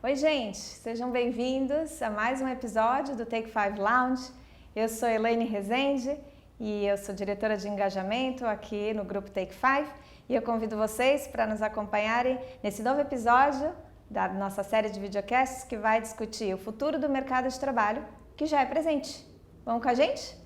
Oi, gente, sejam bem-vindos a mais um episódio do Take 5 Lounge. Eu sou Elaine Rezende e eu sou diretora de engajamento aqui no grupo Take 5 e eu convido vocês para nos acompanharem nesse novo episódio da nossa série de videocasts que vai discutir o futuro do mercado de trabalho, que já é presente. Vamos com a gente?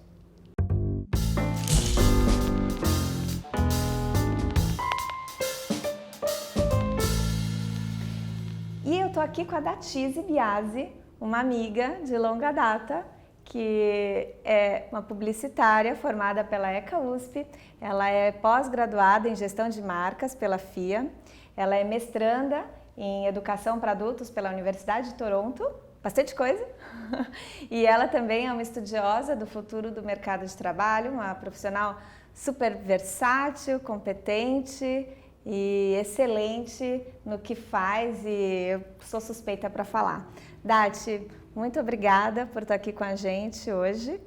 E eu tô aqui com a Datise Biasi, uma amiga de longa data, que é uma publicitária formada pela ECA USP. Ela é pós-graduada em gestão de marcas pela FIA. Ela é mestranda em educação para adultos pela Universidade de Toronto. Bastante coisa. E ela também é uma estudiosa do futuro do mercado de trabalho, uma profissional super versátil, competente e excelente no que faz, e eu sou suspeita para falar. Dati, muito obrigada por estar aqui com a gente hoje,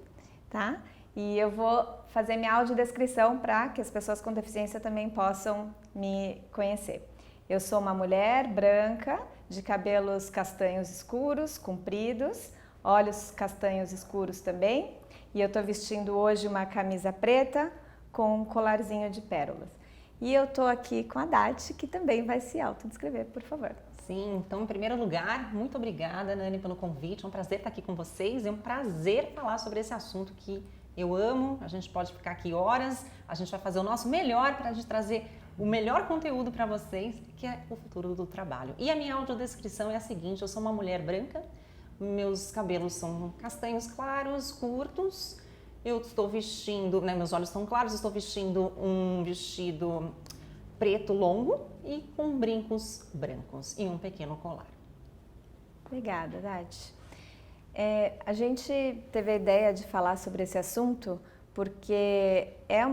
tá? E eu vou fazer minha audiodescrição para que as pessoas com deficiência também possam me conhecer. Eu sou uma mulher branca, de cabelos castanhos escuros, compridos, olhos castanhos escuros também, e eu estou vestindo hoje uma camisa preta com um colarzinho de pérolas. E eu estou aqui com a Dati, que também vai se autodescrever, por favor. Sim, então, em primeiro lugar, muito obrigada, Nani, pelo convite. É um prazer estar aqui com vocês. É um prazer falar sobre esse assunto que eu amo. A gente pode ficar aqui horas. A gente vai fazer o nosso melhor para a gente trazer o melhor conteúdo para vocês, que é o futuro do trabalho. E a minha audiodescrição é a seguinte: eu sou uma mulher branca, meus cabelos são castanhos claros, curtos. Eu estou vestindo, meus olhos estão claros, estou vestindo um vestido preto longo e com brincos brancos e um pequeno colar. Obrigada, Dati. A gente teve a ideia de falar sobre esse assunto porque é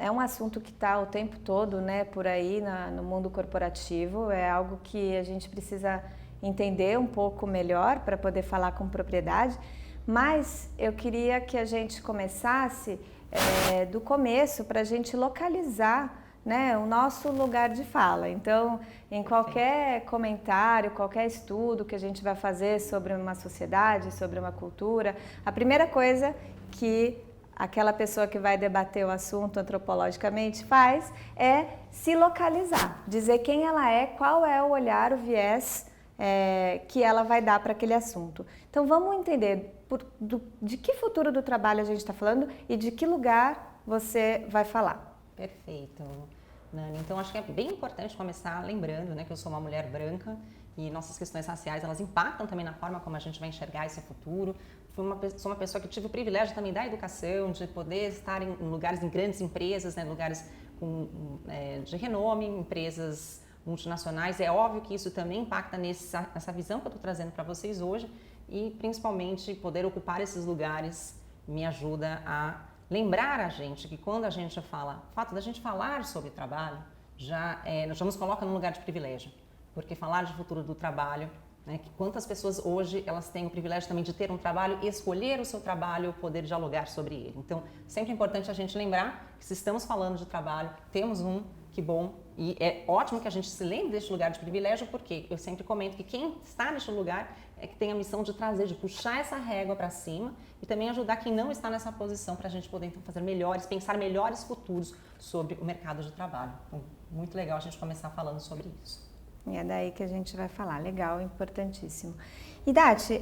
um assunto que está o tempo todo, por aí no mundo corporativo. É algo que a gente precisa entender um pouco melhor para poder falar com propriedade. Mas eu queria que a gente começasse do começo para a gente localizar, o nosso lugar de fala. Então, em qualquer comentário, qualquer estudo que a gente vai fazer sobre uma sociedade, sobre uma cultura, a primeira coisa que aquela pessoa que vai debater o assunto antropologicamente faz é se localizar, dizer quem ela é, qual é o olhar, o viés que ela vai dar para aquele assunto. Então vamos entender de que futuro do trabalho a gente está falando e de que lugar você vai falar. Perfeito, Nani. Então acho que é bem importante começar lembrando que eu sou uma mulher branca e nossas questões raciais elas impactam também na forma como a gente vai enxergar esse futuro. Sou uma pessoa que tive o privilégio também da educação, de poder estar em lugares, em grandes empresas, lugares de renome, empresas multinacionais. É óbvio que isso também impacta nessa visão que eu estou trazendo para vocês hoje, e principalmente poder ocupar esses lugares me ajuda a lembrar a gente que quando a gente fala, o fato da gente falar sobre trabalho já nos coloca num lugar de privilégio, porque falar de futuro do trabalho, que quantas pessoas hoje elas têm o privilégio também de ter um trabalho, escolher o seu trabalho, poder dialogar sobre ele. Então, sempre é importante a gente lembrar que se estamos falando de trabalho, temos que bom, e é ótimo que a gente se lembre deste lugar de privilégio, porque eu sempre comento que quem está neste lugar é que tem a missão de trazer, de puxar essa régua para cima e também ajudar quem não está nessa posição para a gente poder então fazer melhores, pensar melhores futuros sobre o mercado de trabalho. Então, muito legal a gente começar falando sobre isso. E é daí que a gente vai falar. Legal, importantíssimo. E Dati,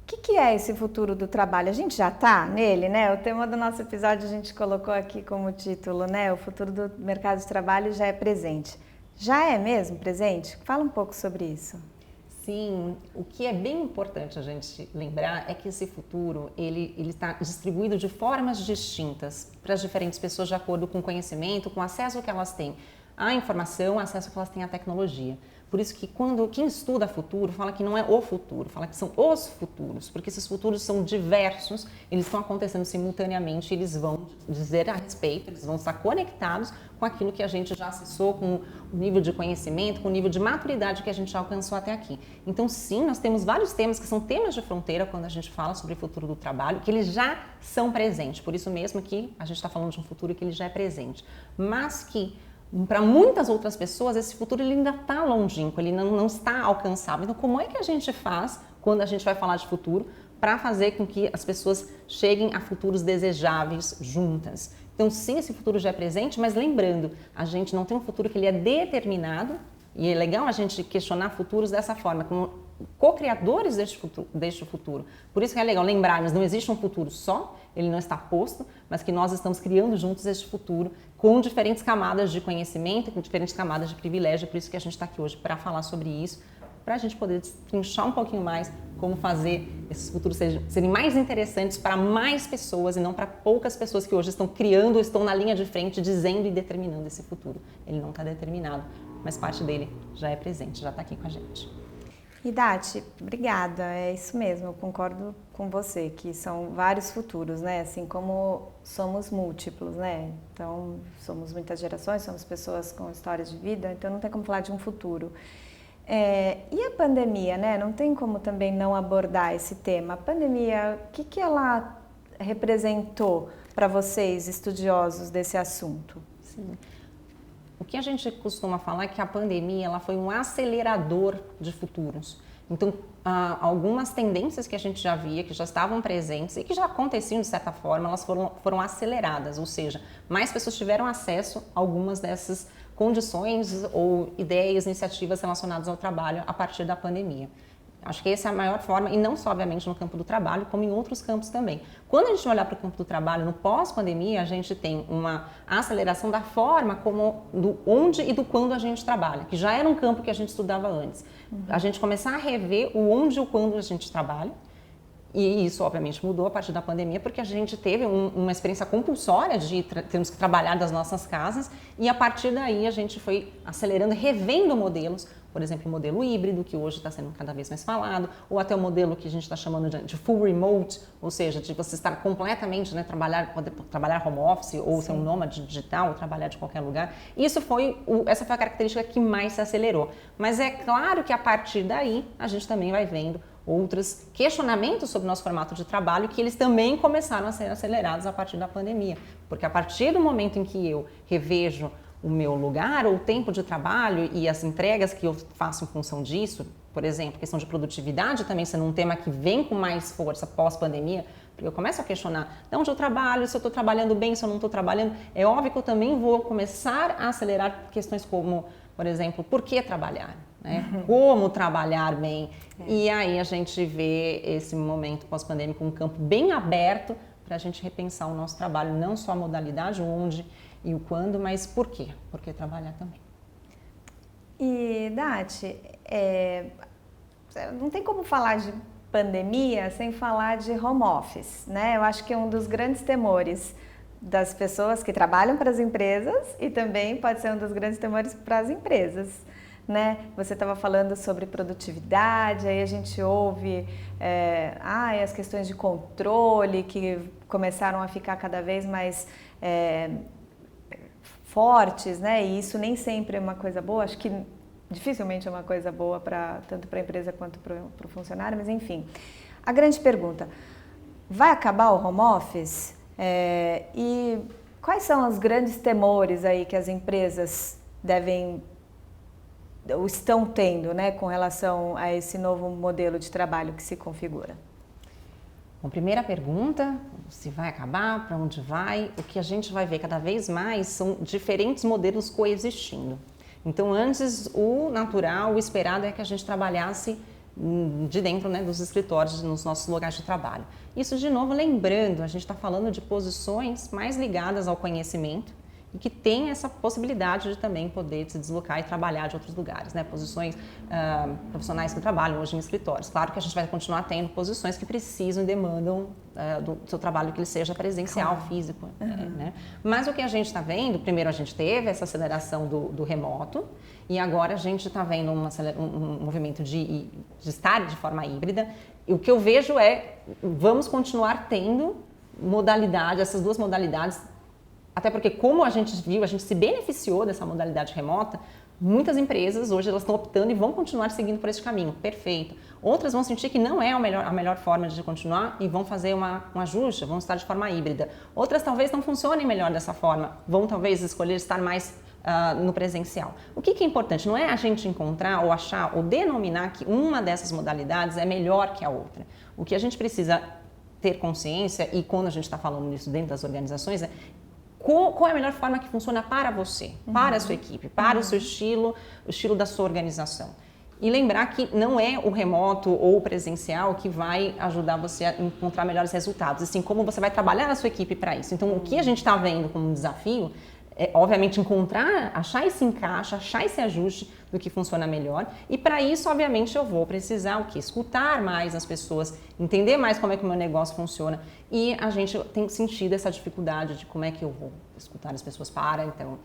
o que é esse futuro do trabalho? A gente já está nele, O tema do nosso episódio a gente colocou aqui como título, O futuro do mercado de trabalho já é presente. Já é mesmo presente? Fala um pouco sobre isso. Sim, o que é bem importante a gente lembrar é que esse futuro ele está distribuído de formas distintas para as diferentes pessoas de acordo com o conhecimento, com o acesso que elas têm à informação, acesso que elas têm à tecnologia. Por isso que quem estuda futuro fala que não é o futuro, fala que são os futuros, porque esses futuros são diversos, eles estão acontecendo simultaneamente, eles vão dizer a respeito, eles vão estar conectados com aquilo que a gente já acessou, com o nível de conhecimento, com o nível de maturidade que a gente já alcançou até aqui. Então sim, nós temos vários temas que são temas de fronteira quando a gente fala sobre o futuro do trabalho, que eles já são presentes, por isso mesmo que a gente está falando de um futuro que ele já é presente, mas que para muitas outras pessoas, esse futuro ele ainda está longínquo, ele não está alcançável. Então, como é que a gente faz, quando a gente vai falar de futuro, para fazer com que as pessoas cheguem a futuros desejáveis juntas? Então, sim, esse futuro já é presente, mas lembrando, a gente não tem um futuro que ele é determinado, e é legal a gente questionar futuros dessa forma, como co-criadores deste futuro. Por isso que é legal lembrarmos, não existe um futuro só, ele não está posto, mas que nós estamos criando juntos este futuro com diferentes camadas de conhecimento, com diferentes camadas de privilégio, por isso que a gente está aqui hoje para falar sobre isso, para a gente poder destrinchar um pouquinho mais como fazer esses futuros serem mais interessantes para mais pessoas e não para poucas pessoas que hoje estão criando, estão na linha de frente, dizendo e determinando esse futuro. Ele não está determinado, mas parte dele já é presente, já está aqui com a gente. E Dati, obrigada, é isso mesmo, eu concordo com você, que são vários futuros, né, assim como somos múltiplos, né, então somos muitas gerações, somos pessoas com histórias de vida, então não tem como falar de um futuro. E a pandemia, né, não tem como também não abordar esse tema, a pandemia, o que ela representou para vocês, estudiosos desse assunto? Sim. O que a gente costuma falar é que a pandemia ela foi um acelerador de futuros. Então, algumas tendências que a gente já via, que já estavam presentes e que já aconteciam de certa forma, elas foram aceleradas, ou seja, mais pessoas tiveram acesso a algumas dessas condições ou ideias, iniciativas relacionadas ao trabalho a partir da pandemia. Acho que essa é a maior forma, e não só, obviamente, no campo do trabalho, como em outros campos também. Quando a gente olhar para o campo do trabalho, no pós-pandemia, a gente tem uma aceleração da forma como, do onde e do quando a gente trabalha, que já era um campo que a gente estudava antes. A gente começar a rever o onde e o quando a gente trabalha, e isso, obviamente, mudou a partir da pandemia, porque a gente teve uma experiência compulsória de termos que trabalhar das nossas casas, e a partir daí a gente foi acelerando, revendo modelos, por exemplo, o modelo híbrido, que hoje está sendo cada vez mais falado, ou até o modelo que a gente está chamando de full remote, ou seja, de você estar completamente, né, poder trabalhar home office, ou ser um nômade digital, ou trabalhar de qualquer lugar. Essa foi a característica que mais se acelerou. Mas é claro que a partir daí, a gente também vai vendo outros questionamentos sobre o nosso formato de trabalho, que eles também começaram a ser acelerados a partir da pandemia. Porque a partir do momento em que eu revejo o meu lugar ou o tempo de trabalho e as entregas que eu faço em função disso, por exemplo, questão de produtividade também sendo um tema que vem com mais força pós-pandemia, porque eu começo a questionar de onde eu trabalho, se eu estou trabalhando bem, se eu não estou trabalhando. É óbvio que eu também vou começar a acelerar questões como, por exemplo, por que trabalhar? Né? Como trabalhar bem? E aí a gente vê esse momento pós-pandêmico um campo bem aberto para a gente repensar o nosso trabalho, não só a modalidade, o onde e o quando, mas por quê? Por que trabalhar também? E, Dati, não tem como falar de pandemia sem falar de home office, né? Eu acho que é um dos grandes temores das pessoas que trabalham para as empresas e também pode ser um dos grandes temores para as empresas, né? Você estava falando sobre produtividade, aí a gente ouve as questões de controle que começaram a ficar cada vez mais fortes, né? E isso nem sempre é uma coisa boa, acho que dificilmente é uma coisa boa tanto para a empresa quanto para o funcionário, mas enfim. A grande pergunta, vai acabar o home office? E quais são os grandes temores aí que as empresas estão tendo, né, com relação a esse novo modelo de trabalho que se configura? Bom, primeira pergunta, se vai acabar, para onde vai? O que a gente vai ver cada vez mais são diferentes modelos coexistindo. Então, antes, o natural, o esperado é que a gente trabalhasse de dentro, né, dos escritórios, nos nossos lugares de trabalho. Isso, de novo, lembrando, a gente está falando de posições mais ligadas ao conhecimento, e que tem essa possibilidade de também poder se deslocar e trabalhar de outros lugares, né? Posições profissionais que trabalham hoje em escritórios. Claro que a gente vai continuar tendo posições que precisam e demandam do seu trabalho que ele seja presencial, físico. Né? Mas o que a gente está vendo, primeiro a gente teve essa aceleração do remoto e agora a gente está vendo um movimento de estar de forma híbrida. E o que eu vejo vamos continuar tendo essas duas modalidades. Até porque, como a gente viu, a gente se beneficiou dessa modalidade remota, muitas empresas hoje elas estão optando e vão continuar seguindo por esse caminho. Perfeito. Outras vão sentir que não é a melhor forma de continuar e vão fazer um ajuste, vão estar de forma híbrida. Outras talvez não funcionem melhor dessa forma, vão talvez escolher estar mais no presencial. O que é importante? Não é a gente encontrar ou achar ou denominar que uma dessas modalidades é melhor que a outra. O que a gente precisa ter consciência, e quando a gente está falando isso dentro das organizações, é qual é a melhor forma que funciona para você, para a sua equipe, para o seu estilo, o estilo da sua organização. E lembrar que não é o remoto ou o presencial que vai ajudar você a encontrar melhores resultados, assim como você vai trabalhar a sua equipe para isso. Então, o que a gente está vendo como um desafio é, obviamente, achar esse encaixe, achar esse ajuste do que funciona melhor. E para isso, obviamente, eu vou precisar o quê? Escutar mais as pessoas, entender mais como é que o meu negócio funciona. E a gente tem sentido essa dificuldade de como é que eu vou escutar as pessoas então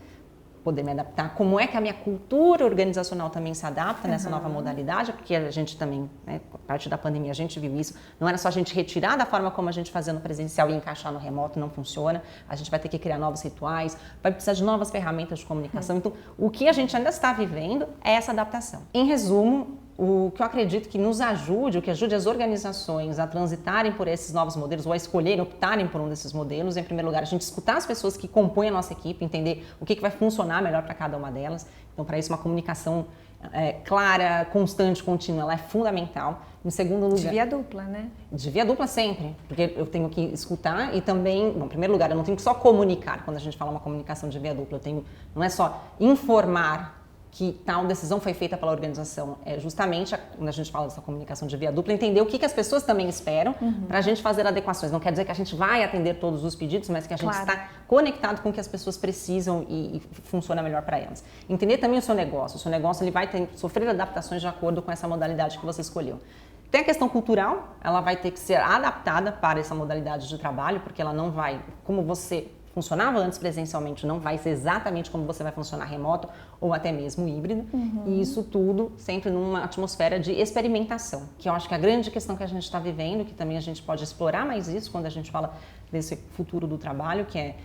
poder me adaptar, como é que a minha cultura organizacional também se adapta nessa nova modalidade, porque a gente também, né, a partir da pandemia a gente viu isso, não era só a gente retirar da forma como a gente fazia no presencial e encaixar no remoto, não funciona, a gente vai ter que criar novos rituais, vai precisar de novas ferramentas de comunicação, então o que a gente ainda está vivendo é essa adaptação. Em resumo, o que eu acredito que nos ajude, o que ajude as organizações a transitarem por esses novos modelos ou a escolherem, optarem por um desses modelos, em primeiro lugar, a gente escutar as pessoas que compõem a nossa equipe, entender o que vai funcionar melhor para cada uma delas. Então, para isso, uma comunicação clara, constante, contínua, ela é fundamental. Em segundo lugar... De via dupla, né? De via dupla sempre, porque eu tenho que escutar e também, bom, em primeiro lugar, eu não tenho que só comunicar. Quando a gente fala uma comunicação de via dupla, não é só informar que tal decisão foi feita pela organização. É justamente, quando a gente fala dessa comunicação de via dupla, entender o que as pessoas também esperam para a gente fazer adequações. Não quer dizer que a gente vai atender todos os pedidos, mas que a gente está conectado com o que as pessoas precisam e funciona melhor para elas. Entender também o seu negócio ele vai sofrer adaptações de acordo com essa modalidade que você escolheu. Tem a questão cultural, ela vai ter que ser adaptada para essa modalidade de trabalho, porque ela não vai, como você funcionava antes presencialmente, não vai ser exatamente como você vai funcionar remoto ou até mesmo híbrido. E isso tudo sempre numa atmosfera de experimentação, que eu acho que é a grande questão que a gente está vivendo, que também a gente pode explorar mais isso quando a gente fala desse futuro do trabalho, que é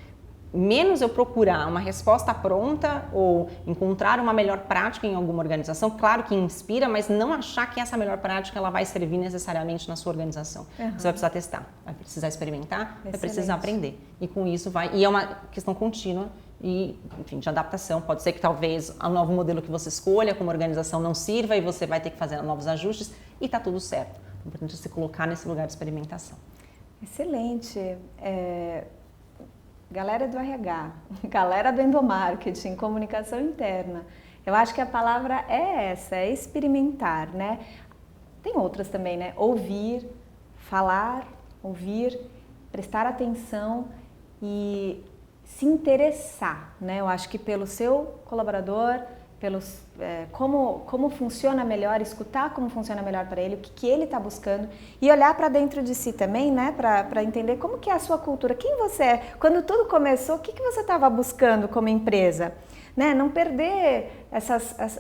menos eu procurar uma resposta pronta ou encontrar uma melhor prática em alguma organização, claro que inspira, mas não achar que essa melhor prática ela vai servir necessariamente na sua organização. Você vai precisar testar, vai precisar experimentar, vai precisar aprender. E com isso e é uma questão contínua e, enfim, de adaptação. Pode ser que talvez o novo modelo que você escolha como organização não sirva e você vai ter que fazer novos ajustes e está tudo certo. O importante é se colocar nesse lugar de experimentação. Excelente. Galera do RH, galera do endomarketing, comunicação interna. Eu acho que a palavra é essa, é experimentar, né? Tem outras também, né? Ouvir, falar, ouvir, prestar atenção e se interessar, né? Eu acho que pelo seu colaborador, como funciona melhor, escutar como funciona melhor para ele, o que ele está buscando e olhar para dentro de si também, né, para entender como que é a sua cultura, quem você é, quando tudo começou, o que você estava buscando como empresa, né, não perder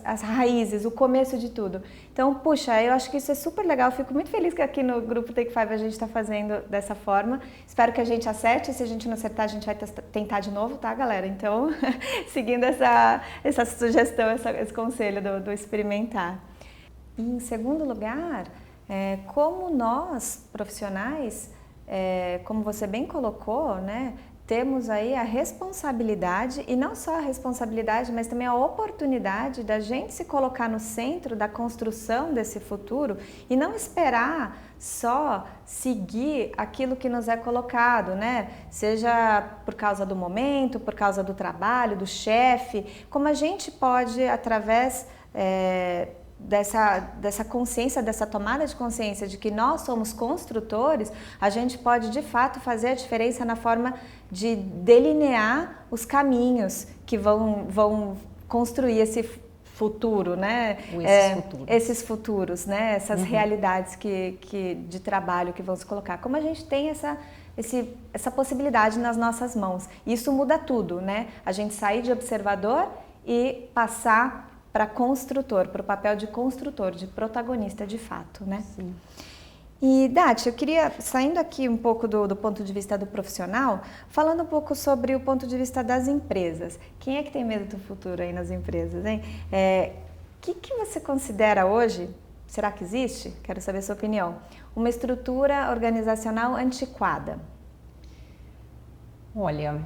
as raízes, o começo de tudo. Então, puxa, eu acho que isso é super legal, fico muito feliz que aqui no Grupo Take 5 a gente está fazendo dessa forma, espero que a gente acerte, se a gente não acertar a gente vai tentar de novo, tá, galera? Então, seguindo essa sugestão, esse conselho do experimentar. E em segundo lugar, como nós, profissionais, como você bem colocou, né, temos aí a responsabilidade, e não só a responsabilidade, mas também a oportunidade da gente se colocar no centro da construção desse futuro e não esperar só seguir aquilo que nos é colocado, né? Seja por causa do momento, por causa do trabalho, do chefe, como a gente pode, através dessa consciência, dessa tomada de consciência de que nós somos construtores, a gente pode de fato fazer a diferença na forma de delinear os caminhos que vão construir esse futuro, né? Esses futuros, né? Essas realidades de trabalho que vão se colocar. Como a gente tem essa possibilidade nas nossas mãos. Isso muda tudo, né? A gente sair de observador e passar para construtor, para o papel de construtor, de protagonista de fato, né? Sim. E, Dati, eu queria, saindo aqui um pouco do ponto de vista do profissional, falando um pouco sobre o ponto de vista das empresas. Quem é que tem medo do futuro aí nas empresas, hein? O que você considera hoje, será que existe? Quero saber a sua opinião. Uma estrutura organizacional antiquada. Olha,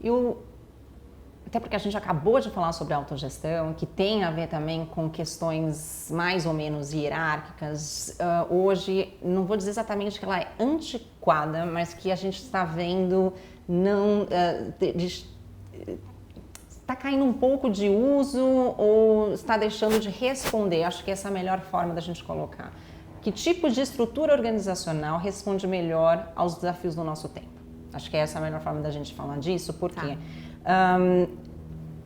eu até porque a gente acabou de falar sobre autogestão, que tem a ver também com questões mais ou menos hierárquicas. Hoje, não vou dizer exatamente que ela é antiquada, mas que a gente está vendo não está caindo um pouco de uso ou está deixando de responder. Acho que essa é a melhor forma da gente colocar. Que tipo de estrutura organizacional responde melhor aos desafios do nosso tempo? Acho que essa é a melhor forma da gente falar disso, porque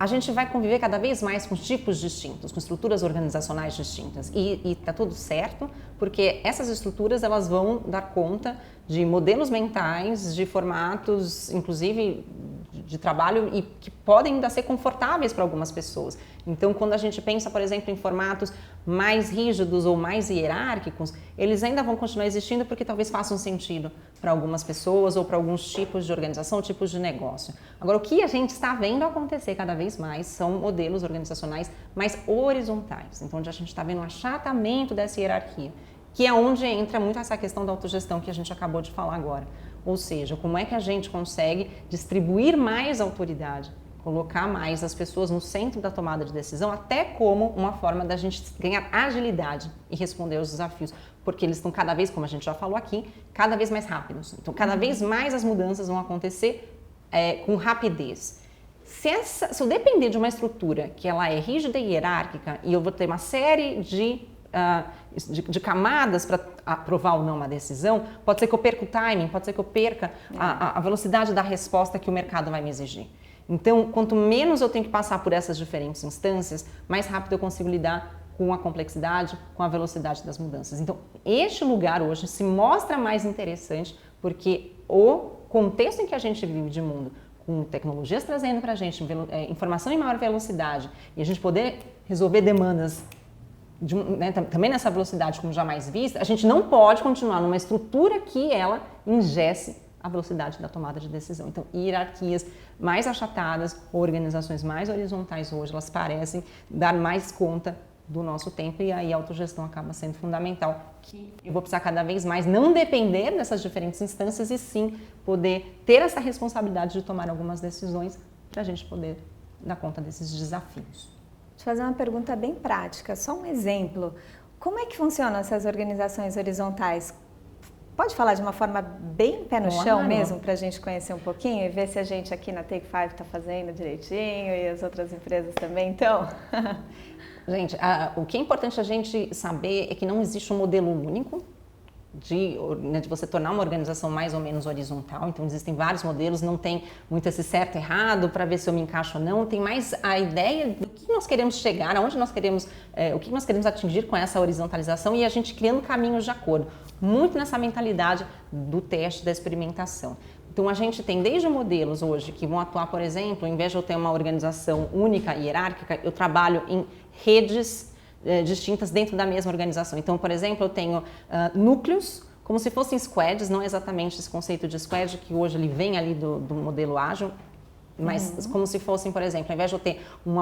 a gente vai conviver cada vez mais com tipos distintos, com estruturas organizacionais distintas. E tá tudo certo, porque essas estruturas elas vão dar conta de modelos mentais, de formatos, inclusive de trabalho, e que podem ainda ser confortáveis para algumas pessoas. Então, quando a gente pensa, por exemplo, em formatos mais rígidos ou mais hierárquicos, eles ainda vão continuar existindo porque talvez façam sentido para algumas pessoas ou para alguns tipos de organização, tipos de negócio. Agora, o que a gente está vendo acontecer cada vez mais são modelos organizacionais mais horizontais, então onde a gente está vendo um achatamento dessa hierarquia, que é onde entra muito essa questão da autogestão que a gente acabou de falar agora. Ou seja, como é que a gente consegue distribuir mais autoridade, colocar mais as pessoas no centro da tomada de decisão, até como uma forma da gente ganhar agilidade e responder aos desafios, porque eles estão cada vez, como a gente já falou aqui, cada vez mais rápidos. Então, cada vez mais as mudanças vão acontecer com rapidez. Se eu depender de uma estrutura que ela é rígida e hierárquica e eu vou ter uma série de camadas para aprovar ou não uma decisão, pode ser que eu perca o timing, pode ser que eu perca a velocidade da resposta que o mercado vai me exigir. Então, quanto menos eu tenho que passar por essas diferentes instâncias, mais rápido eu consigo lidar com a complexidade, com a velocidade das mudanças. Então, este lugar hoje se mostra mais interessante porque o contexto em que a gente vive de mundo, com tecnologias trazendo para a gente informação em maior velocidade e a gente poder resolver demandas também nessa velocidade como jamais vista, a gente não pode continuar numa estrutura que ela ingesse a velocidade da tomada de decisão. Então, hierarquias mais achatadas, organizações mais horizontais hoje, elas parecem dar mais conta do nosso tempo e aí a autogestão acaba sendo fundamental. Que eu vou precisar cada vez mais não depender dessas diferentes instâncias e sim poder ter essa responsabilidade de tomar algumas decisões para a gente poder dar conta desses desafios. Deixa eu fazer uma pergunta bem prática, só um exemplo. Como é que funcionam essas organizações horizontais? Pode falar de uma forma bem pé no chão mesmo, para a gente conhecer um pouquinho e ver se a gente aqui na Take 5 está fazendo direitinho e as outras empresas também, então? Gente, o que é importante a gente saber é que não existe um modelo único de você tornar uma organização mais ou menos horizontal. Então, existem vários modelos, não tem muito esse certo e errado para ver se eu me encaixo ou não. Tem mais a ideia do que nós queremos chegar, aonde nós queremos, o que nós queremos atingir com essa horizontalização e a gente criando caminhos de acordo. Muito nessa mentalidade do teste, da experimentação. Então, a gente tem desde modelos hoje que vão atuar, por exemplo, em vez de eu ter uma organização única e hierárquica, eu trabalho em redes distintas dentro da mesma organização. Então, por exemplo, eu tenho núcleos como se fossem squads, não exatamente esse conceito de squad que hoje ele vem ali do modelo ágil, mas como se fossem, por exemplo, ao invés de eu ter um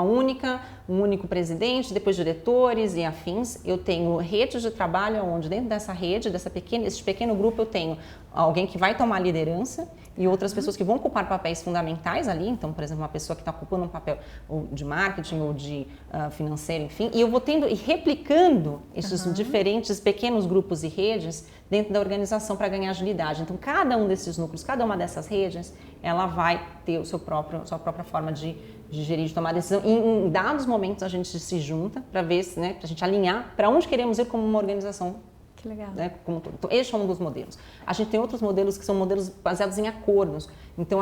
único presidente, depois diretores e afins, eu tenho redes de trabalho onde dentro dessa rede, esse pequeno grupo, eu tenho alguém que vai tomar liderança e outras pessoas que vão ocupar papéis fundamentais ali. Então, por exemplo, uma pessoa que está ocupando um papel ou de marketing ou de financeiro, enfim, e eu vou tendo e replicando esses diferentes pequenos grupos e redes dentro da organização para ganhar agilidade. Então, cada um desses núcleos, cada uma dessas redes, ela vai ter sua própria forma de gerir, de tomar decisão. E em dados momentos a gente se junta para ver, para a gente alinhar para onde queremos ir como uma organização. Que legal. Então, esse é um dos modelos. A gente tem outros modelos que são modelos baseados em acordos. Então,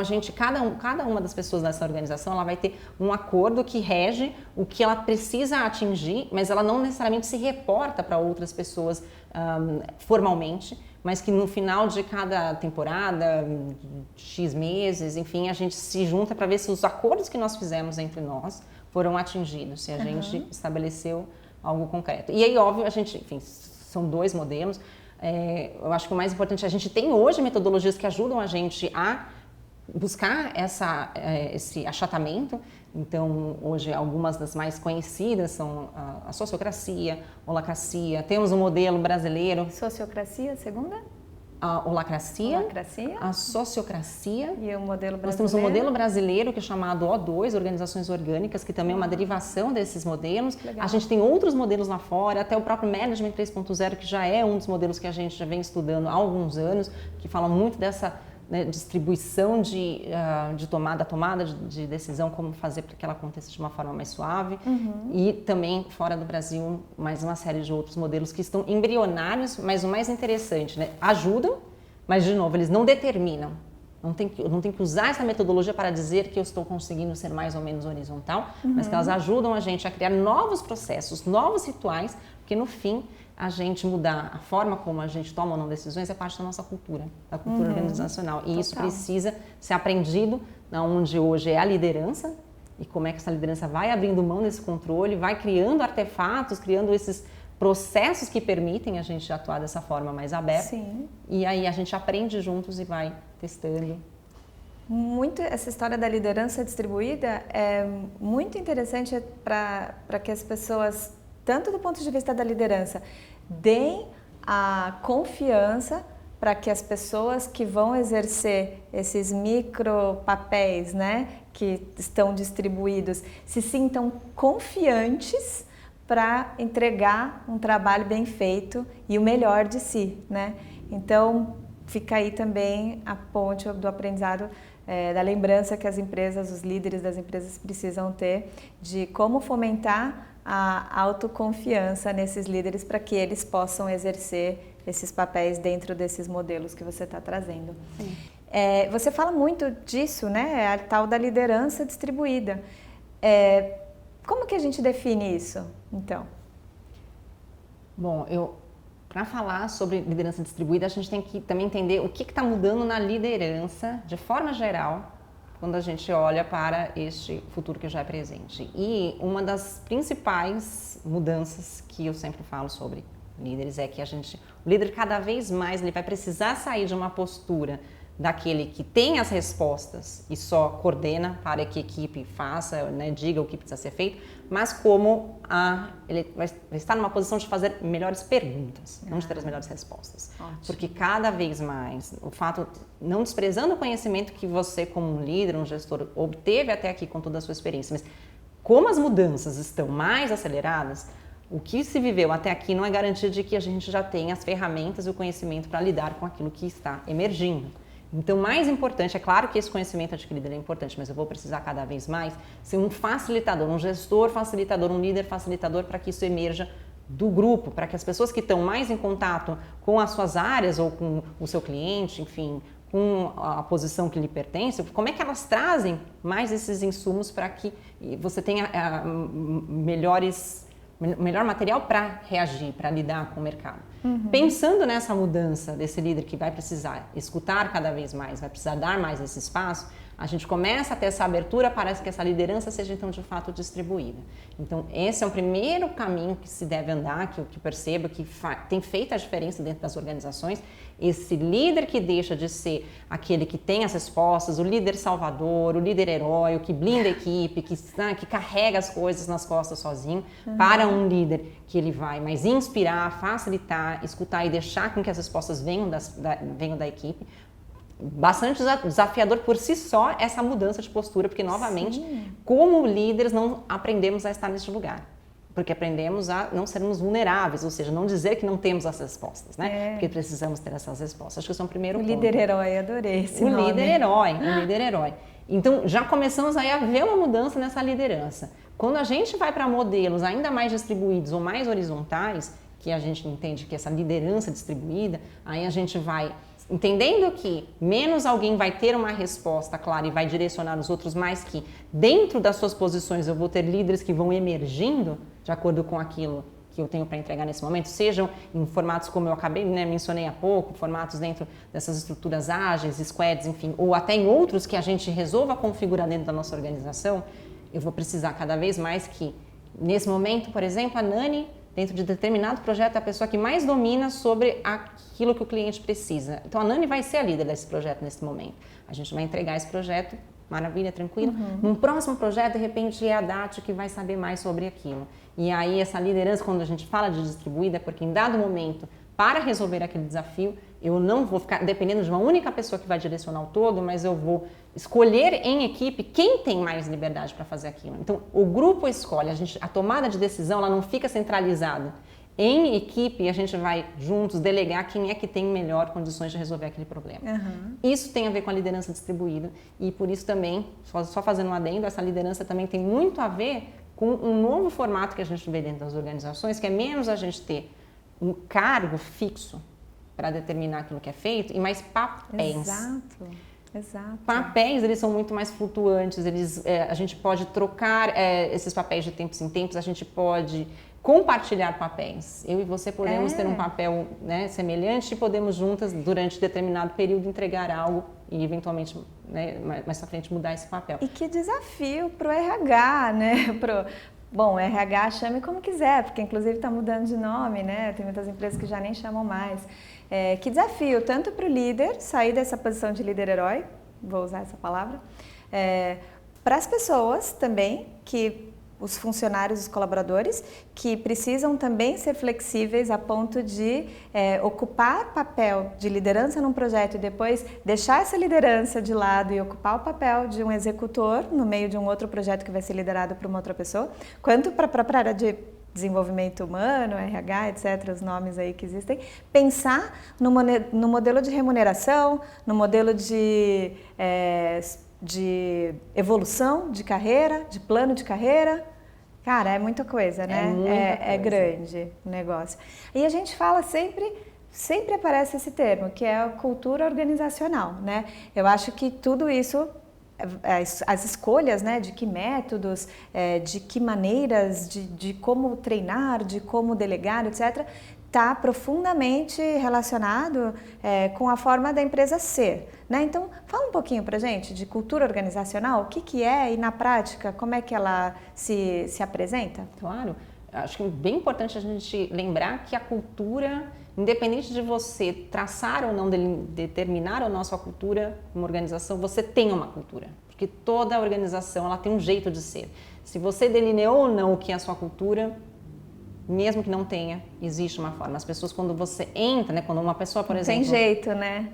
cada uma das pessoas dessa organização, ela vai ter um acordo que rege o que ela precisa atingir, mas ela não necessariamente se reporta para outras pessoas formalmente, mas que no final de cada temporada, X meses, enfim, a gente se junta para ver se os acordos que nós fizemos entre nós foram atingidos, se a gente estabeleceu algo concreto. E aí, óbvio, enfim, são dois modelos. Eu acho que o mais importante, a gente tem hoje metodologias que ajudam a gente a buscar esse achatamento. Então, hoje, algumas das mais conhecidas são a sociocracia, holacracia. Temos um modelo brasileiro. Sociocracia, segunda? a holacracia, Holacracia. a sociocracia. E o modelo brasileiro? Nós temos um modelo brasileiro que é chamado O2, Organizações Orgânicas, que também é uma derivação desses modelos. Legal. A gente tem outros modelos lá fora, até o próprio Management 3.0, que já é um dos modelos que a gente já vem estudando há alguns anos, que fala muito dessa, né, distribuição de tomada de decisão, como fazer para que ela aconteça de uma forma mais suave. E também, fora do Brasil, mais uma série de outros modelos que estão embrionários, mas o mais interessante, né, ajudam, mas, de novo, eles não determinam. Não tem que usar essa metodologia para dizer que eu estou conseguindo ser mais ou menos horizontal, mas que elas ajudam a gente a criar novos processos, novos rituais, porque, no fim, a gente mudar a forma como a gente toma ou não decisões é parte da nossa cultura, da cultura organizacional. E isso precisa ser aprendido onde hoje é a liderança e como é que essa liderança vai abrindo mão desse controle, vai criando artefatos, criando esses processos que permitem a gente atuar dessa forma mais aberta. Sim. E aí a gente aprende juntos e vai testando. Muito, essa história da liderança distribuída é muito interessante para que as pessoas, tanto do ponto de vista da liderança, deem a confiança para que as pessoas que vão exercer esses micro papéis, né, que estão distribuídos, se sintam confiantes para entregar um trabalho bem feito e o melhor de si, né? Então, fica aí também a ponte do aprendizado, da lembrança que as empresas, os líderes das empresas precisam ter de como fomentar a autoconfiança nesses líderes para que eles possam exercer esses papéis dentro desses modelos que você está trazendo. Você fala muito disso, né? A tal da liderança distribuída. Como que a gente define isso, então? Bom, para falar sobre liderança distribuída, a gente tem que também entender o que está mudando na liderança, de forma geral, quando a gente olha para este futuro que já é presente. E uma das principais mudanças que eu sempre falo sobre líderes é que o líder cada vez mais ele vai precisar sair de uma postura daquele que tem as respostas e só coordena para que a equipe faça, né, diga o que precisa ser feito, mas como ele vai estar numa posição de fazer melhores perguntas, não de ter as melhores respostas. Ótimo. Porque cada vez mais, o fato, não desprezando o conhecimento que você como um líder, um gestor, obteve até aqui com toda a sua experiência, mas como as mudanças estão mais aceleradas, o que se viveu até aqui não é garantia de que a gente já tenha as ferramentas e o conhecimento para lidar com aquilo que está emergindo. Então, mais importante, é claro que esse conhecimento adquirido é importante, mas eu vou precisar cada vez mais ser um facilitador, um gestor facilitador, um líder facilitador para que isso emerja do grupo, para que as pessoas que estão mais em contato com as suas áreas ou com o seu cliente, enfim, com a posição que lhe pertence, como é que elas trazem mais esses insumos para que você tenha melhor material para reagir, para lidar com o mercado. Pensando nessa mudança desse líder que vai precisar escutar cada vez mais, vai precisar dar mais esse espaço, a gente começa a ter essa abertura para que essa liderança seja então de fato distribuída. Então esse é um primeiro caminho que se deve andar, que eu percebo que tem feito a diferença dentro das organizações, esse líder que deixa de ser aquele que tem as respostas, o líder salvador, o líder herói, o que blinda a equipe, que carrega as coisas nas costas sozinho, para um líder que ele vai mais inspirar, facilitar, escutar e deixar com que as respostas venham da equipe. Bastante desafiador por si só essa mudança de postura, porque novamente, como líderes, não aprendemos a estar nesse lugar. Porque aprendemos a não sermos vulneráveis, ou seja, não dizer que não temos as respostas, né? Porque precisamos ter essas respostas. Acho que esse é o primeiro ponto. O líder herói, adorei esse nome. O líder herói. Então, já começamos aí a ver uma mudança nessa liderança. Quando a gente vai para modelos ainda mais distribuídos ou mais horizontais, que a gente entende que essa liderança distribuída, aí a gente vai entendendo que menos alguém vai ter uma resposta clara e vai direcionar os outros, mais que dentro das suas posições eu vou ter líderes que vão emergindo de acordo com aquilo que eu tenho para entregar nesse momento, sejam em formatos como eu acabei, né, mencionei há pouco, formatos dentro dessas estruturas ágeis, squads, enfim, ou até em outros que a gente resolva configurar dentro da nossa organização, eu vou precisar cada vez mais que, nesse momento, por exemplo, a Nani, dentro de determinado projeto, é a pessoa que mais domina sobre aquilo que o cliente precisa. Então, a Nani vai ser a líder desse projeto nesse momento. A gente vai entregar esse projeto, maravilha, tranquilo. Num próximo projeto, de repente, é a Dati que vai saber mais sobre aquilo. E aí, essa liderança, quando a gente fala de distribuída, é porque em dado momento, para resolver aquele desafio, Eu não vou ficar dependendo de uma única pessoa que vai direcionar o todo, mas eu vou escolher em equipe quem tem mais liberdade para fazer aquilo. Então, o grupo escolhe, a tomada de decisão ela não fica centralizada. Em equipe, a gente vai juntos delegar quem é que tem melhor condições de resolver aquele problema. Isso tem a ver com a liderança distribuída e por isso também, só fazendo um adendo, essa liderança também tem muito a ver com um novo formato que a gente vê dentro das organizações, que é menos a gente ter um cargo fixo para determinar aquilo que é feito e mais papéis. Exato. Papéis, eles são muito mais flutuantes, a gente pode trocar esses papéis de tempos em tempos, a gente pode compartilhar papéis. Eu e você podemos ter um papel, né, semelhante e podemos juntas, durante determinado período, entregar algo e eventualmente, né, mais pra frente, mudar esse papel. E que desafio para o RH, né? Bom, RH chame como quiser, porque inclusive está mudando de nome, né? Tem muitas empresas que já nem chamam mais. Que desafio, tanto para o líder sair dessa posição de líder-herói, vou usar essa palavra, para as pessoas também, os funcionários, os colaboradores, que precisam também ser flexíveis a ponto de ocupar papel de liderança num projeto e depois deixar essa liderança de lado e ocupar o papel de um executor no meio de um outro projeto que vai ser liderado por uma outra pessoa, quanto para a própria área de desenvolvimento humano, RH, etc., os nomes aí que existem, pensar no modelo de remuneração, no modelo de evolução de carreira, de plano de carreira. Cara, é muita coisa, né? É grande o negócio. E a gente fala sempre aparece esse termo, que é a cultura organizacional, né? Eu acho que tudo isso, as escolhas, né, de que métodos, de que maneiras, de como treinar, de como delegar, etc., está profundamente relacionado com a forma da empresa ser, né? Então, fala um pouquinho para a gente de cultura organizacional, o que é e na prática, como é que ela se apresenta? Claro, acho que é bem importante a gente lembrar que a cultura, independente de você traçar ou não, determinar ou não a sua cultura, uma organização, você tem uma cultura, porque toda organização ela tem um jeito de ser. Se você delineou ou não o que é a sua cultura, mesmo que não tenha, existe uma forma. As pessoas, quando você entra, né, quando uma pessoa, por exemplo... Tem jeito, né?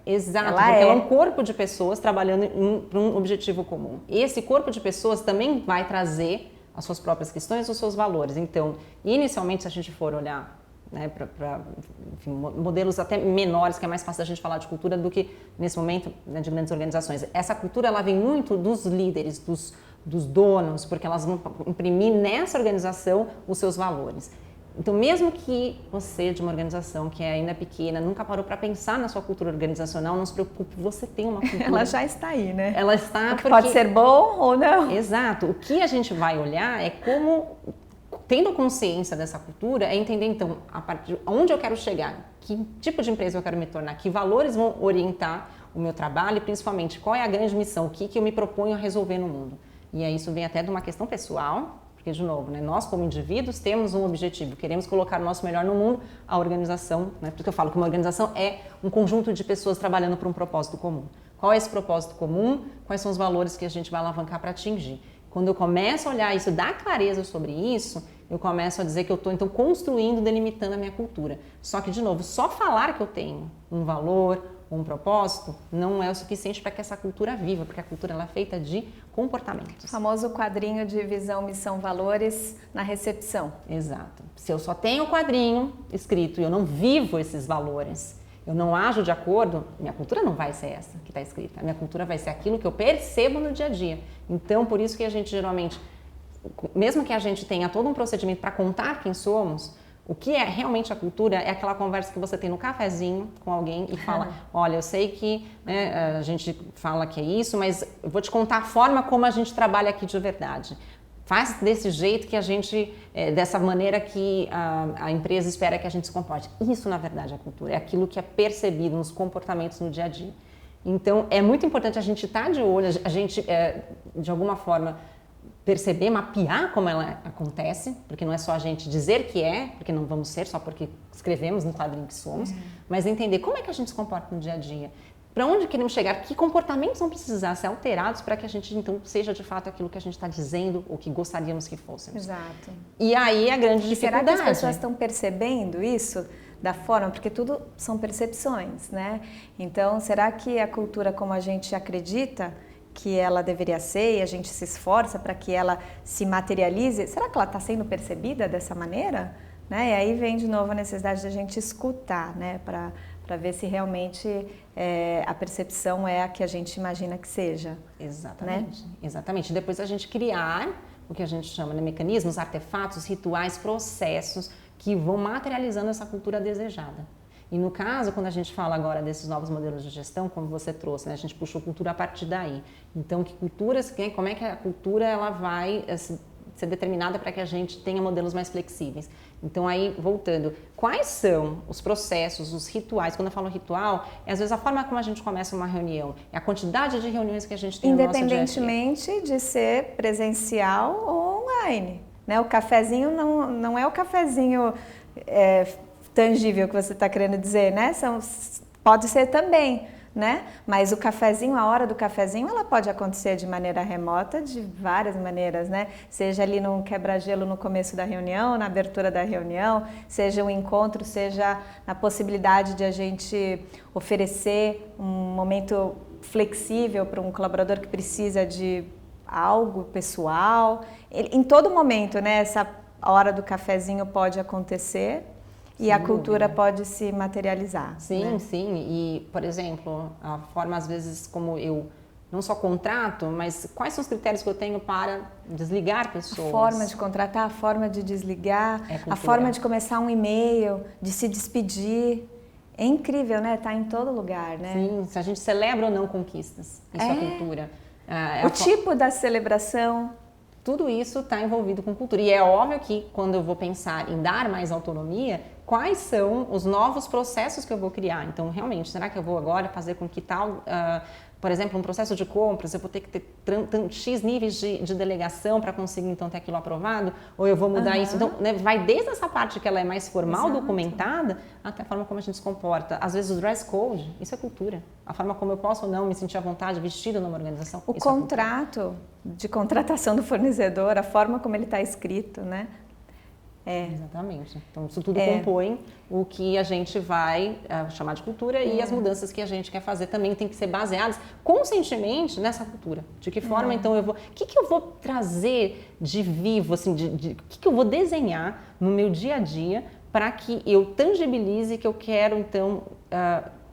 Exato, porque ela é um corpo de pessoas trabalhando para um objetivo comum. Esse corpo de pessoas também vai trazer as suas próprias questões, os seus valores. Então, inicialmente, se a gente for olhar, né, para modelos até menores, que é mais fácil da gente falar de cultura do que, nesse momento, né, de grandes organizações. Essa cultura, ela vem muito dos líderes, dos donos, porque elas vão imprimir nessa organização os seus valores. Então, mesmo que você, de uma organização que ainda pequena, nunca parou para pensar na sua cultura organizacional, não se preocupe, você tem uma cultura. Ela já está aí, né? Ela está porque pode ser bom ou não. Exato. O que a gente vai olhar é como, tendo consciência dessa cultura, é entender, então, a partir de onde eu quero chegar, que tipo de empresa eu quero me tornar, que valores vão orientar o meu trabalho e, principalmente, qual é a grande missão, o que eu me proponho a resolver no mundo. E aí isso vem até de uma questão pessoal, porque, de novo, né, nós como indivíduos temos um objetivo, queremos colocar o nosso melhor no mundo, a organização, né, porque eu falo que uma organização é um conjunto de pessoas trabalhando para um propósito comum. Qual é esse propósito comum? Quais são os valores que a gente vai alavancar para atingir? Quando eu começo a olhar isso, dar clareza sobre isso, eu começo a dizer que eu estou, então, construindo, delimitando a minha cultura. Só que, de novo, só falar que eu tenho um valor, um propósito, não é o suficiente para que essa cultura viva, porque a cultura ela é feita de comportamentos. O famoso quadrinho de visão, missão, valores na recepção. Exato. Se eu só tenho o quadrinho escrito e eu não vivo esses valores, eu não ajo de acordo, minha cultura não vai ser essa que está escrita. A minha cultura vai ser aquilo que eu percebo no dia a dia. Então, por isso que a gente geralmente, mesmo que a gente tenha todo um procedimento para contar quem somos, o que é realmente a cultura é aquela conversa que você tem no cafezinho com alguém e fala, olha, eu sei que, né, a gente fala que é isso, mas eu vou te contar a forma como a gente trabalha aqui de verdade. Faz desse jeito que a gente, dessa maneira que a empresa espera que a gente se comporte. Isso, na verdade, é a cultura, é aquilo que é percebido nos comportamentos no dia a dia. Então, é muito importante a gente estar de olho, a gente, de alguma forma, perceber, mapear como ela acontece, porque não é só a gente dizer que é, porque não vamos ser só porque escrevemos no quadrinho que somos, mas entender como é que a gente se comporta no dia a dia, para onde queremos chegar, que comportamentos vão precisar ser alterados para que a gente, então, seja de fato aquilo que a gente está dizendo ou que gostaríamos que fôssemos. Exato. E aí a grande dificuldade. Será que as pessoas estão percebendo isso da forma, porque tudo são percepções, né? Então, será que a cultura como a gente acredita que ela deveria ser e a gente se esforça para que ela se materialize, será que ela está sendo percebida dessa maneira? Né? E aí vem de novo a necessidade de a gente escutar, né? Para ver se realmente a percepção é a que a gente imagina que seja. Exatamente, né? Exatamente. Depois a gente criar o que a gente chama de mecanismos, artefatos, rituais, processos que vão materializando essa cultura desejada. E no caso, quando a gente fala agora desses novos modelos de gestão, como você trouxe, né, a gente puxou cultura a partir daí. Então, como é que a cultura ela vai ser determinada para que a gente tenha modelos mais flexíveis? Então, aí, voltando, quais são os processos, os rituais? Quando eu falo ritual, é às vezes a forma como a gente começa uma reunião, é a quantidade de reuniões que a gente tem no nosso dia a dia. Independentemente de ser presencial ou online. Né? O cafezinho não é o cafezinho tangível que você está querendo dizer, né? Pode ser também, né? Mas o cafezinho, a hora do cafezinho, ela pode acontecer de maneira remota, de várias maneiras, né? Seja ali num quebra-gelo no começo da reunião, na abertura da reunião, seja um encontro, seja na possibilidade de a gente oferecer um momento flexível para um colaborador que precisa de algo pessoal. Em todo momento, né? Essa hora do cafezinho pode acontecer. E a cultura pode se materializar. Sim, né? Sim. E, por exemplo, a forma, às vezes, como eu não só contrato, mas quais são os critérios que eu tenho para desligar pessoas? A forma de contratar, a forma de desligar, a forma de começar um e-mail, de se despedir. É incrível, né? Tá em todo lugar, né? Sim, se a gente celebra ou não conquistas. Isso é cultura. O tipo da celebração. Tudo isso está envolvido com cultura. E é óbvio que quando eu vou pensar em dar mais autonomia, quais são os novos processos que eu vou criar? Então, realmente, será que eu vou agora fazer com que tal, por exemplo, um processo de compras, eu vou ter que ter X níveis de delegação para conseguir, então, ter aquilo aprovado? Ou eu vou mudar isso? Então, né, vai desde essa parte que ela é mais formal, documentada, até a forma como a gente se comporta. Às vezes, o dress code, isso é cultura. A forma como eu posso ou não me sentir à vontade, vestido numa organização, o contrato de contratação do fornecedor, a forma como ele está escrito, né? Exatamente. Então, isso tudo compõe o que a gente vai chamar de cultura e as mudanças que a gente quer fazer também tem que ser baseadas conscientemente nessa cultura. De que forma, então, eu vou... O que eu vou trazer de vivo, assim, o que eu vou desenhar no meu dia a dia para que eu tangibilize que eu quero, então,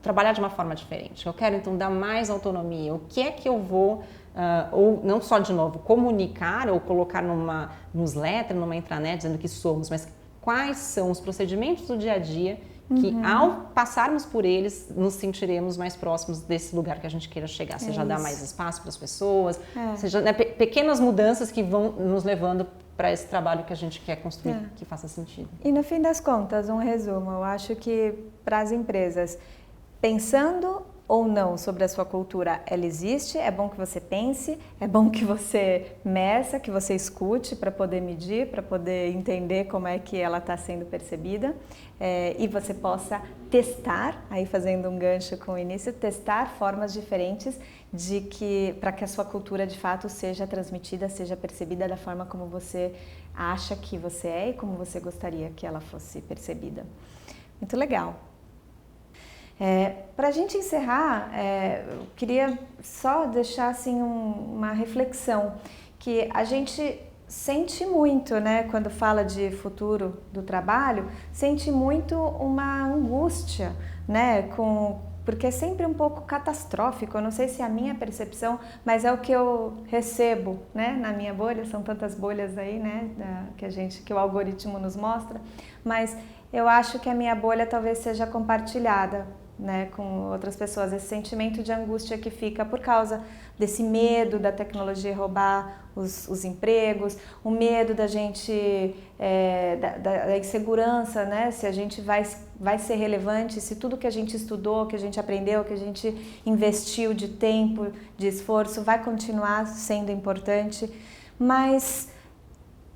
trabalhar de uma forma diferente. Eu quero, então, dar mais autonomia. O que é que eu vou... ou não só, de novo, comunicar ou colocar numa newsletter, numa intranet, dizendo que somos, mas quais são os procedimentos do dia a dia que, ao passarmos por eles, nos sentiremos mais próximos desse lugar que a gente queira chegar. Seja dar mais espaço para as pessoas, seja pequenas mudanças que vão nos levando para esse trabalho que a gente quer construir, que faça sentido. E no fim das contas, um resumo, eu acho que para as empresas, pensando ou não sobre a sua cultura, ela existe, é bom que você pense, é bom que você meça, que você escute para poder medir, para poder entender como é que ela está sendo percebida e você possa testar, aí fazendo um gancho com o início, testar formas diferentes para que a sua cultura de fato seja transmitida, seja percebida da forma como você acha que você é e como você gostaria que ela fosse percebida. Muito legal. Para a gente encerrar, eu queria só deixar assim uma reflexão, que a gente sente muito, né, quando fala de futuro do trabalho, sente muito uma angústia, né, porque é sempre um pouco catastrófico. Eu não sei se é a minha percepção, mas é o que eu recebo, né, na minha bolha. São tantas bolhas aí, né, que o algoritmo nos mostra, mas eu acho que a minha bolha talvez seja compartilhada, né, com outras pessoas, esse sentimento de angústia que fica por causa desse medo da tecnologia roubar os empregos, o medo da gente, da insegurança, né, se a gente vai ser relevante, se tudo que a gente estudou, que a gente aprendeu, que a gente investiu de tempo, de esforço, vai continuar sendo importante, mas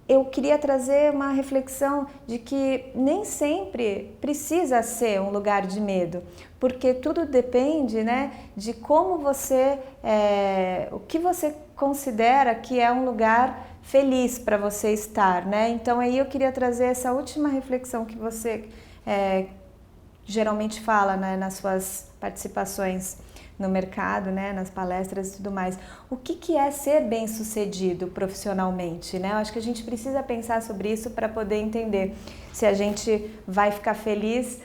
eu queria trazer uma reflexão de que nem sempre precisa ser um lugar de medo, porque tudo depende, né, de como você, o que você considera que é um lugar feliz para você estar, né? Então aí eu queria trazer essa última reflexão que você geralmente fala, né, nas suas participações no mercado, né, nas palestras e tudo mais. O que é ser bem-sucedido profissionalmente, né? Eu acho que a gente precisa pensar sobre isso para poder entender se a gente vai ficar feliz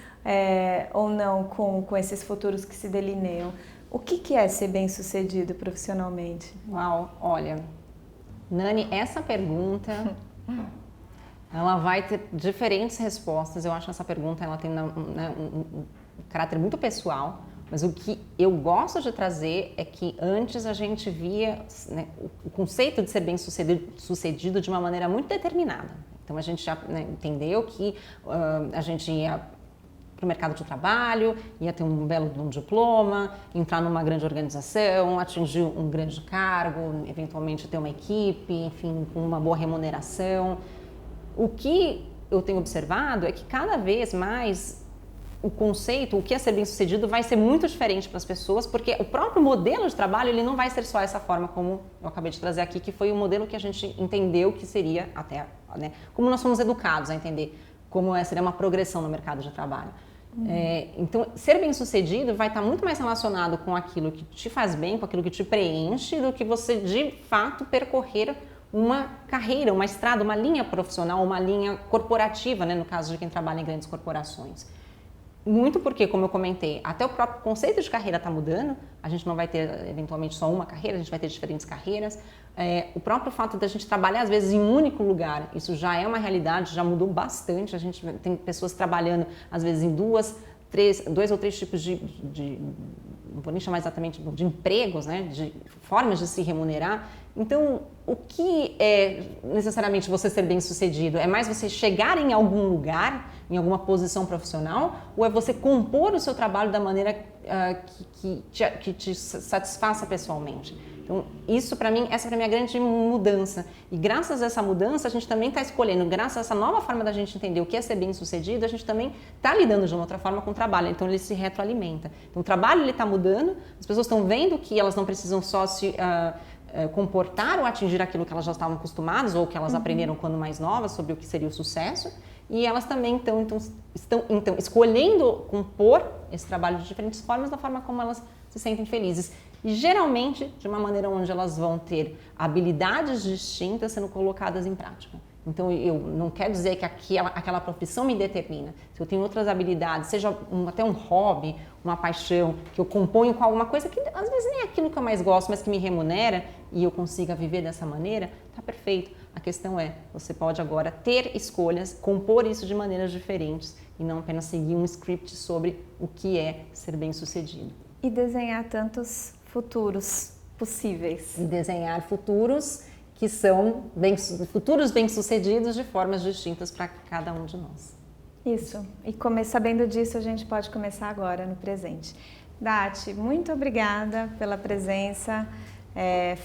ou não com esses futuros que se delineiam. O que é ser bem-sucedido profissionalmente? Uau, olha, Nani, essa pergunta, ela vai ter diferentes respostas. Eu acho que essa pergunta ela tem um caráter muito pessoal. Mas o que eu gosto de trazer é que antes a gente via, né, o conceito de ser bem-sucedido de uma maneira muito determinada. Então a gente já, né, entendeu que a gente ia para o mercado de trabalho, ia ter um belo diploma, entrar numa grande organização, atingir um grande cargo, eventualmente ter uma equipe, enfim, com uma boa remuneração. O que eu tenho observado é que cada vez mais o conceito, o que é ser bem-sucedido, vai ser muito diferente para as pessoas, porque o próprio modelo de trabalho ele não vai ser só essa forma como eu acabei de trazer aqui, que foi o modelo que a gente entendeu que seria até, né, como nós fomos educados a entender como seria uma progressão no mercado de trabalho. Então, ser bem-sucedido vai estar muito mais relacionado com aquilo que te faz bem, com aquilo que te preenche, do que você de fato percorrer uma carreira, uma estrada, uma linha profissional, uma linha corporativa, né, no caso de quem trabalha em grandes corporações. Muito porque, como eu comentei, até o próprio conceito de carreira está mudando, a gente não vai ter eventualmente só uma carreira, a gente vai ter diferentes carreiras. O próprio fato de a gente trabalhar às vezes em um único lugar, isso já é uma realidade, já mudou bastante. A gente tem pessoas trabalhando às vezes em dois ou três tipos não vou nem chamar exatamente de empregos, né, de formas de se remunerar. Então, o que é necessariamente você ser bem-sucedido? É mais você chegar em algum lugar, em alguma posição profissional, ou é você compor o seu trabalho da maneira que te satisfaça pessoalmente? Então, isso para mim, essa para mim é a grande mudança. E graças a essa mudança, a gente também está escolhendo, graças a essa nova forma da gente entender o que é ser bem-sucedido, a gente também está lidando de uma outra forma com o trabalho. Então, ele se retroalimenta. Então, o trabalho está mudando, as pessoas estão vendo que elas não precisam só se comportar ou atingir aquilo que elas já estavam acostumadas ou que elas aprenderam quando mais novas sobre o que seria o sucesso, e elas também estão escolhendo compor esse trabalho de diferentes formas, da forma como elas se sentem felizes. E geralmente de uma maneira onde elas vão ter habilidades distintas sendo colocadas em prática. Então, eu não quero dizer que aquela profissão me determina. Se eu tenho outras habilidades, seja até um hobby, uma paixão, que eu componho com alguma coisa que às vezes nem é aquilo que eu mais gosto, mas que me remunera e eu consiga viver dessa maneira, tá perfeito. A questão é, você pode agora ter escolhas, compor isso de maneiras diferentes e não apenas seguir um script sobre o que é ser bem-sucedido. E desenhar tantos futuros possíveis. E desenhar futuros que são futuros bem-sucedidos de formas distintas para cada um de nós. Isso. E sabendo disso, a gente pode começar agora, no presente. Dati, muito obrigada pela presença.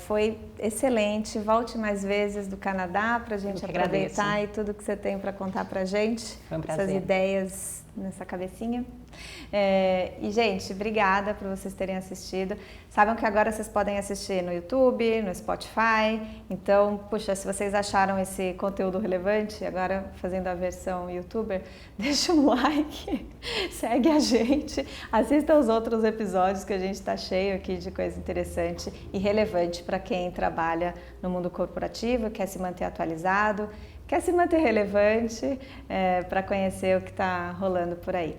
Foi excelente. Volte mais vezes do Canadá para a gente aproveitar e tudo que você tem para contar para a gente. Foi um prazer. Essas ideias nessa cabecinha. E, gente, obrigada por vocês terem assistido. Saibam que agora vocês podem assistir no YouTube, no Spotify. Então, puxa, se vocês acharam esse conteúdo relevante, agora fazendo a versão YouTuber, deixa um like, segue a gente, assista os outros episódios que a gente está cheio aqui de coisa interessante e relevante para quem trabalha no mundo corporativo, quer se manter atualizado, quer se manter relevante para conhecer o que está rolando por aí.